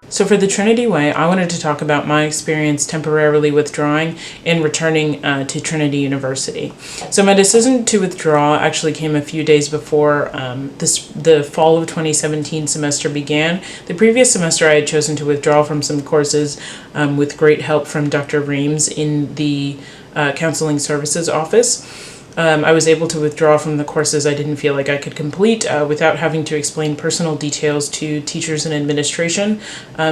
So for the Trinity Way, I wanted to talk about my experience temporarily withdrawing and returning to Trinity University. So my decision to withdraw actually came a few days before the fall of 2017 semester began. The previous semester I had chosen to withdraw from some courses with great help from Dr. Reams in the Counseling Services Office. I was able to withdraw from the courses I didn't feel like I could complete without having to explain personal details to teachers and administration.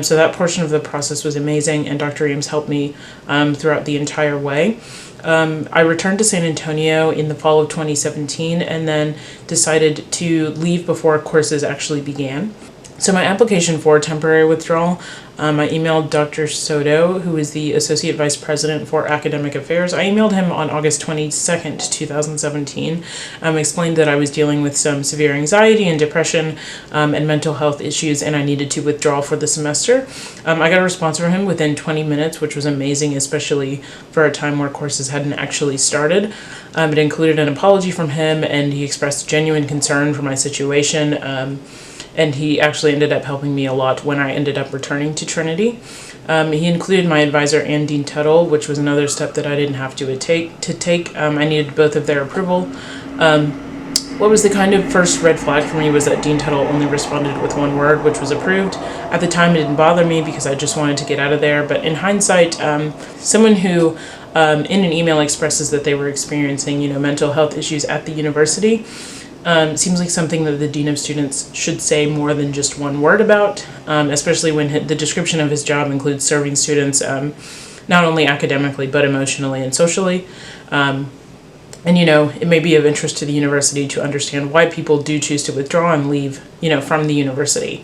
So that portion of the process was amazing, and Dr. Reams helped me throughout the entire way. I returned to San Antonio in the fall of 2017 and then decided to leave before courses actually began. So my application for temporary withdrawal, I emailed Dr. Soto, who is the Associate Vice President for Academic Affairs. I emailed him on August 22nd, 2017, explained that I was dealing with some severe anxiety and depression and mental health issues, and I needed to withdraw for the semester. I got a response from him within 20 minutes, which was amazing, especially for a time where courses hadn't actually started. It included an apology from him, and he expressed genuine concern for my situation. And he actually ended up helping me a lot when I ended up returning to Trinity. He included my advisor and Dean Tuttle, which was another step that I didn't have to take. I needed both of their approval. What was the kind of first red flag for me was that Dean Tuttle only responded with one word, which was approved. At the time, it didn't bother me because I just wanted to get out of there. But in hindsight, someone who in an email expresses that they were experiencing, mental health issues at the university, seems like something that the Dean of Students should say more than just one word about, especially when the description of his job includes serving students not only academically but emotionally and socially. And it may be of interest to the university to understand why people do choose to withdraw and leave, from the university.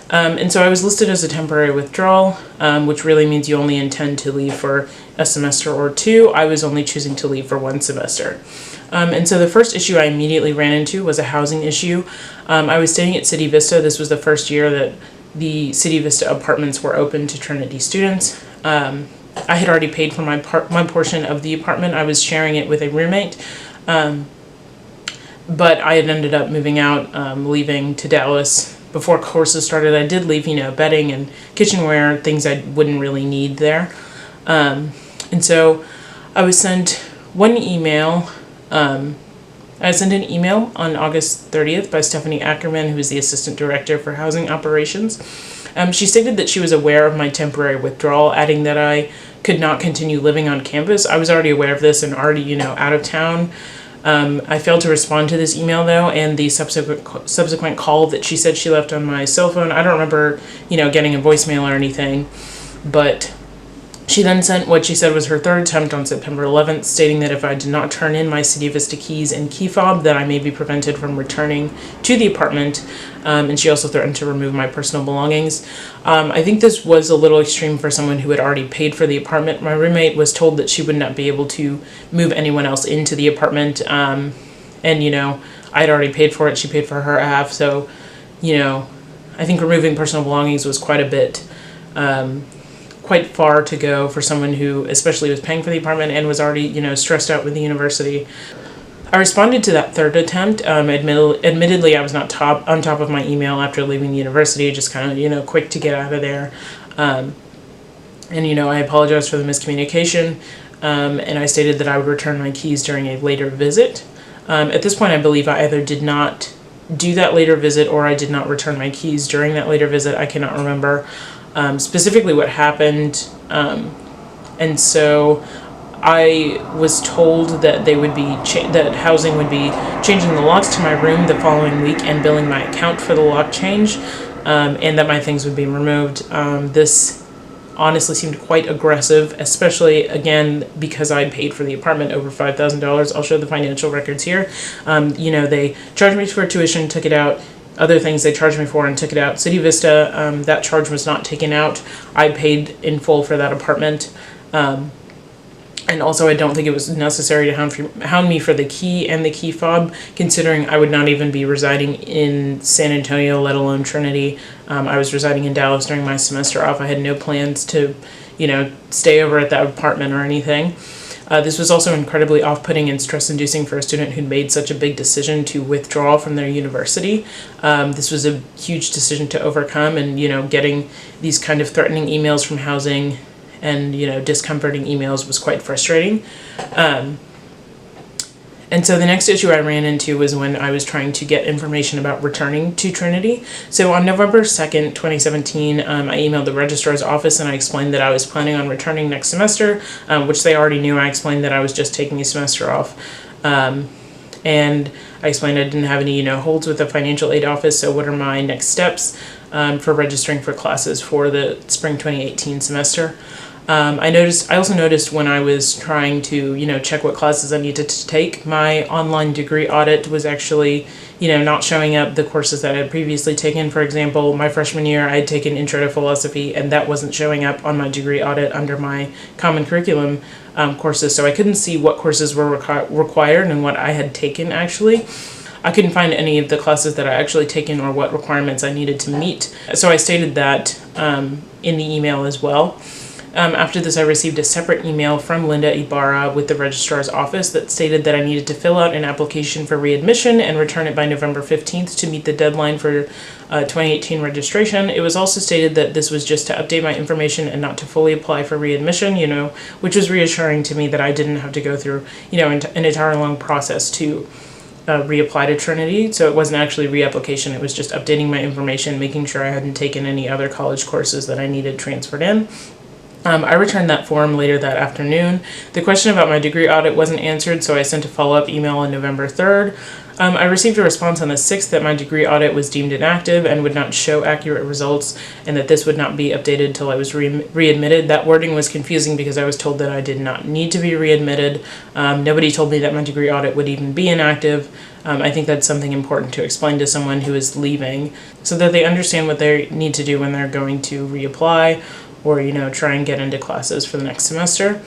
And so I was listed as a temporary withdrawal, which really means you only intend to leave for a semester or two. I was only choosing to leave for one semester. And so the first issue I immediately ran into was a housing issue. I was staying at City Vista. This was the first year that the City Vista apartments were open to Trinity students. I had already paid for my portion of the apartment. I was sharing it with a roommate. But I had ended up moving out, leaving to Dallas before courses started. I did leave, bedding and kitchenware, things I wouldn't really need there. And so I was sent one email. I sent an email on August 30th by Stephanie Ackerman, who is the Assistant Director for Housing Operations. She stated that she was aware of my temporary withdrawal, adding that I could not continue living on campus. I was already aware of this and already, out of town. I failed to respond to this email, though, and the subsequent call that she said she left on my cell phone. I don't remember, getting a voicemail or anything, but she then sent what she said was her third attempt on September 11th, stating that if I did not turn in my City Vista keys and key fob, that I may be prevented from returning to the apartment, and she also threatened to remove my personal belongings. I think this was a little extreme for someone who had already paid for the apartment. My roommate was told that she would not be able to move anyone else into the apartment, and, I had already paid for it. She paid for her half, so, I think removing personal belongings was quite a bit, quite far to go for someone who especially was paying for the apartment and was already, stressed out with the university. I responded to that third attempt. Admittedly, I was not on top of my email after leaving the university, just kind of, quick to get out of there. And, I apologized for the miscommunication, and I stated that I would return my keys during a later visit. At this point, I believe I either did not do that later visit or I did not return my keys during that later visit. I cannot remember specifically what happened, and so I was told that they would be that housing would be changing the locks to my room the following week and billing my account for the lock change, and that my things would be removed. This honestly seemed quite aggressive, especially again because I paid for the apartment over $5,000. I'll show the financial records here. They charged me for tuition, took it out. Other things they charged me for and took it out. City Vista, that charge was not taken out. I paid in full for that apartment. And also I don't think it was necessary to hound me for the key and the key fob, considering I would not even be residing in San Antonio, let alone Trinity. I was residing in Dallas during my semester off. I had no plans to, stay over at that apartment or anything. This was also incredibly off-putting and stress-inducing for a student who'd made such a big decision to withdraw from their university. This was a huge decision to overcome, and getting these kind of threatening emails from housing and discomforting emails was quite frustrating. And so the next issue I ran into was when I was trying to get information about returning to Trinity. So on November 2nd, 2017, I emailed the registrar's office and I explained that I was planning on returning next semester, which they already knew. I explained that I was just taking a semester off. And I explained I didn't have any, holds with the financial aid office, so what are my next steps for registering for classes for the spring 2018 semester. I also noticed when I was trying to, check what classes I needed to take, my online degree audit was actually, not showing up the courses that I had previously taken. For example, my freshman year, I had taken Intro to Philosophy, and that wasn't showing up on my degree audit under my Common Curriculum courses, so I couldn't see what courses were required and what I had taken, actually. I couldn't find any of the classes that I actually taken or what requirements I needed to meet, so I stated that in the email as well. After this, I received a separate email from Linda Ibarra with the registrar's office that stated that I needed to fill out an application for readmission and return it by November 15th to meet the deadline for 2018 registration. It was also stated that this was just to update my information and not to fully apply for readmission, which was reassuring to me that I didn't have to go through, an entire long process to reapply to Trinity. So it wasn't actually reapplication, it was just updating my information, making sure I hadn't taken any other college courses that I needed transferred in. I returned that form later that afternoon. The question about my degree audit wasn't answered, so I sent a follow-up email on November 3rd. I received a response on the 6th that my degree audit was deemed inactive and would not show accurate results, and that this would not be updated until I was readmitted. That wording was confusing because I was told that I did not need to be readmitted. Nobody told me that my degree audit would even be inactive. I think that's something important to explain to someone who is leaving so that they understand what they need to do when they're going to reapply or, try and get into classes for the next semester.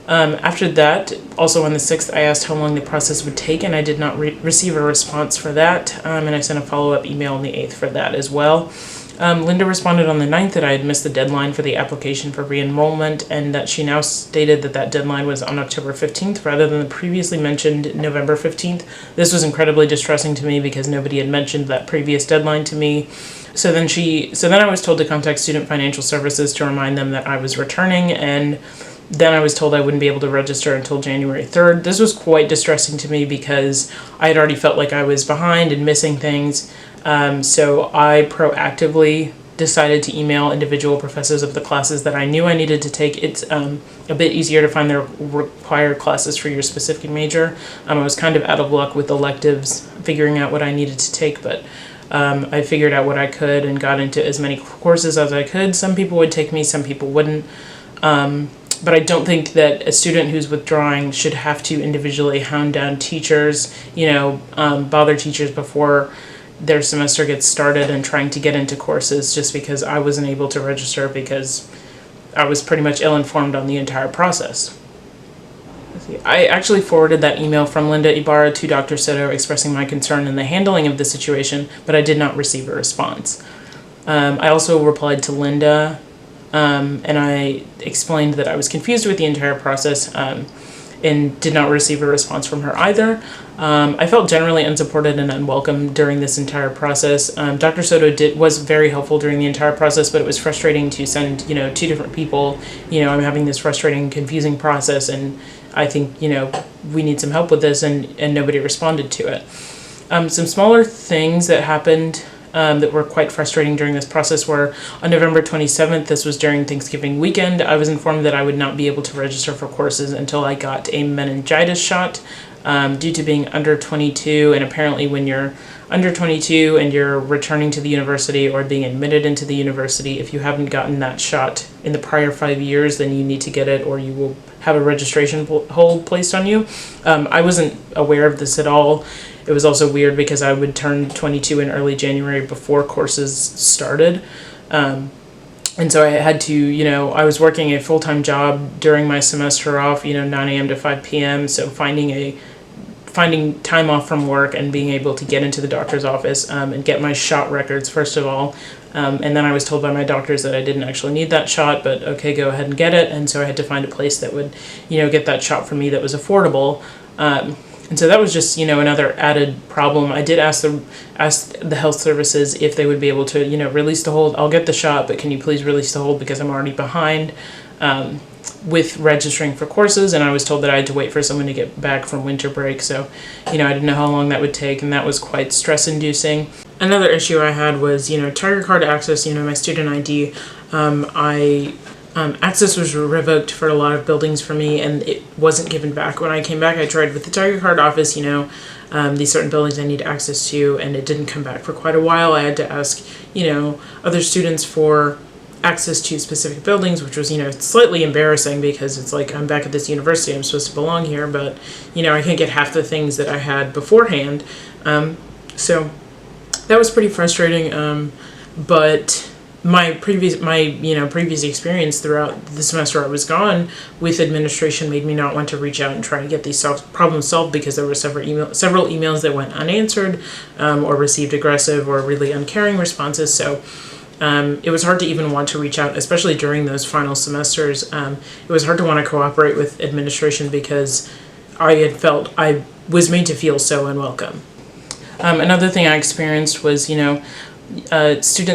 After that, also on the 6th, I asked how long the process would take, and I did not receive a response for that, and I sent a follow-up email on the 8th for that as well. Linda responded on the 9th that I had missed the deadline for the application for re-enrollment, and that she now stated that that deadline was on October 15th rather than the previously mentioned November 15th. This was incredibly distressing to me because nobody had mentioned that previous deadline to me. So then I was told to contact Student Financial Services to remind them that I was returning, and then I was told I wouldn't be able to register until January 3rd. This was quite distressing to me because I had already felt like I was behind and missing things. So I proactively decided to email individual professors of the classes that I knew I needed to take. It's a bit easier to find the required classes for your specific major. I was kind of out of luck with electives, figuring out what I needed to take, but I figured out what I could and got into as many courses as I could. Some people would take me, some people wouldn't. But I don't think that a student who's withdrawing should have to individually hound down teachers, bother teachers before their semester gets started and trying to get into courses just because I wasn't able to register because I was pretty much ill-informed on the entire process. I actually forwarded that email from Linda Ibarra to Dr. Soto expressing my concern in the handling of the situation, but I did not receive a response. I also replied to Linda, and I explained that I was confused with the entire process and did not receive a response from her either. I felt generally unsupported and unwelcome during this entire process. Dr. Soto was very helpful during the entire process, but it was frustrating to send, two different people. I'm having this frustrating, confusing process, and I think, we need some help with this, and nobody responded to it. Some smaller things that happened that were quite frustrating during this process were on November 27th, this was during Thanksgiving weekend, I was informed that I would not be able to register for courses until I got a meningitis shot due to being under 22, and apparently when you're under 22 and you're returning to the university or being admitted into the university, if you haven't gotten that shot in the prior 5 years, then you need to get it or you will have a registration hold placed on you. I wasn't aware of this at all. It was also weird because I would turn 22 in early January before courses started. And so I had to, I was working a full-time job during my semester off, 9 a.m. to 5 p.m. So finding a finding time off from work and being able to get into the doctor's office and get my shot records, first of all. And then I was told by my doctors that I didn't actually need that shot, but okay, go ahead and get it. And so I had to find a place that would, get that shot for me that was affordable. And so that was just, another added problem. I did ask the health services if they would be able to, release the hold. I'll get the shot, but can you please release the hold because I'm already behind with registering for courses. And I was told that I had to wait for someone to get back from winter break. So, I didn't know how long that would take, and that was quite stress-inducing. Another issue I had was, Target card access, my student ID. Access was revoked for a lot of buildings for me, and it wasn't given back. When I came back, I tried with the Target card office, these certain buildings I need access to, and it didn't come back for quite a while. I had to ask, other students for access to specific buildings, which was, slightly embarrassing because it's like, I'm back at this university, I'm supposed to belong here, but, I can't get half the things that I had beforehand. So that was pretty frustrating, but my previous experience throughout the semester I was gone with administration made me not want to reach out and try to get these problems solved, because there were several emails that went unanswered or received aggressive or really uncaring responses. So it was hard to even want to reach out, especially during those final semesters. It was hard to want to cooperate with administration because I had felt I was made to feel so unwelcome. Another thing I experienced was, student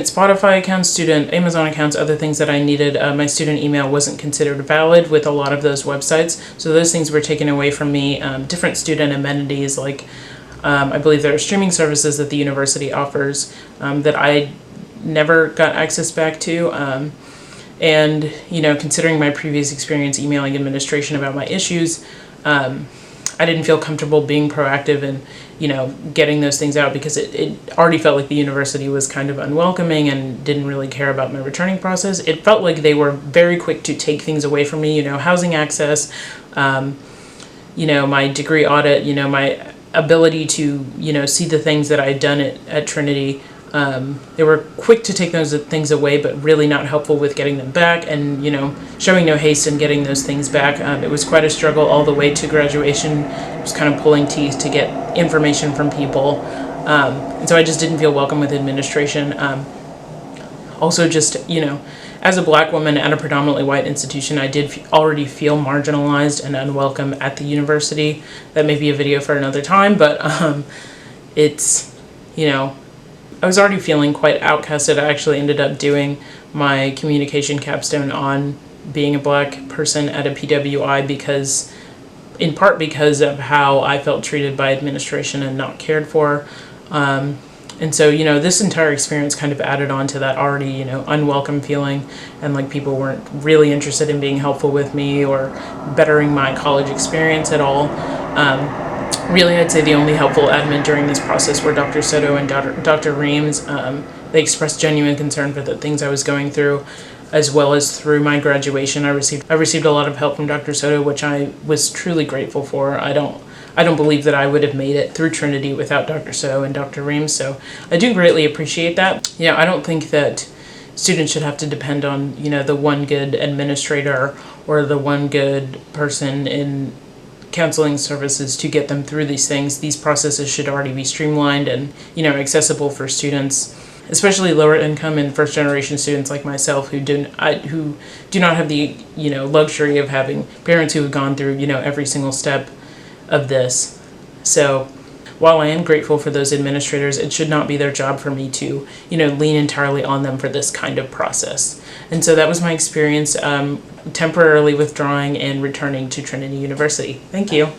Spotify accounts, student Amazon accounts, other things that I needed. My student email wasn't considered valid with a lot of those websites. So those things were taken away from me. Different student amenities, like I believe there are streaming services that the university offers that I never got access back to. And, considering my previous experience emailing administration about my issues, I didn't feel comfortable being proactive and, getting those things out, because it already felt like the university was kind of unwelcoming and didn't really care about my returning process. It felt like they were very quick to take things away from me, housing access, my degree audit, my ability to, see the things that I'd done at Trinity. They were quick to take those things away, but really not helpful with getting them back, and, showing no haste in getting those things back. It was quite a struggle all the way to graduation. It was kind of pulling teeth to get information from people. And so I just didn't feel welcome with administration. Also just, as a Black woman at a predominantly white institution, I did already feel marginalized and unwelcome at the university. That may be a video for another time, but it's, I was already feeling quite outcasted. I actually ended up doing my communication capstone on being a Black person at a PWI in part because of how I felt treated by administration and not cared for. And so, this entire experience kind of added on to that already, unwelcome feeling, and like people weren't really interested in being helpful with me or bettering my college experience at all. Really, I'd say the only helpful admin during this process were Dr. Soto and Dr. Reams. They expressed genuine concern for the things I was going through, as well as through my graduation. I received a lot of help from Dr. Soto, which I was truly grateful for. I don't believe that I would have made it through Trinity without Dr. Soto and Dr. Reams, so I do greatly appreciate that. I don't think that students should have to depend on, the one good administrator or the one good person in counseling services to get them through these things. These processes should already be streamlined and, accessible for students, especially lower income and first generation students like myself who do not have the, luxury of having parents who have gone through, every single step of this. So while I am grateful for those administrators, it should not be their job for me to, lean entirely on them for this kind of process. And so that was my experience temporarily withdrawing and returning to Trinity University. Thank you.